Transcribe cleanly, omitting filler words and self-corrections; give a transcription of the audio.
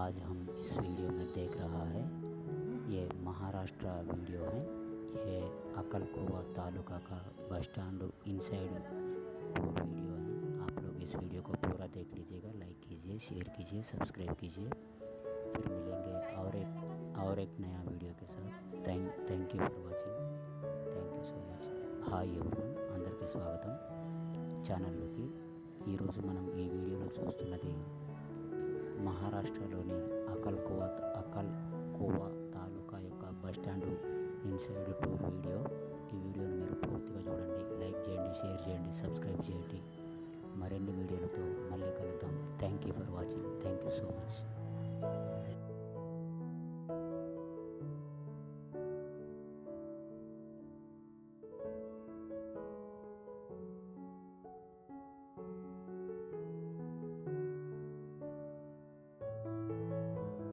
आज हम इस वीडियो में देख रहा है, ये महाराष्ट्र वीडियो है। ये अक्कलकोवा तालुका का bus stand inside tour video है। आप लोग इस वीडियो को पूरा देख लीजिएगा, लाइक कीजिए, शेयर कीजिए, सब्सक्राइब कीजिए। फिर मिलेंगे और एक नया वीडियो के साथ। Thank you for watching, thank you so much. Hi everyone, అందరికీ స్వాగతం ఛానల్లోకి। ఈరోజు మనం ఈ వీడియోలో చూస్తున్నది మహారాష్ట్రలోని అక్కల్కోవా తాలూకా యొక్క bus stand inside tour video. ఈ వీడియోని మీరు పూర్తిగా చూడండి, లైక్ చేయండి, షేర్ చేయండి, సబ్స్క్రైబ్ చేయండి। మరిన్ని వీడియోలతో మళ్ళీ కలుద్దాం। Thank you for watching, thank you so much.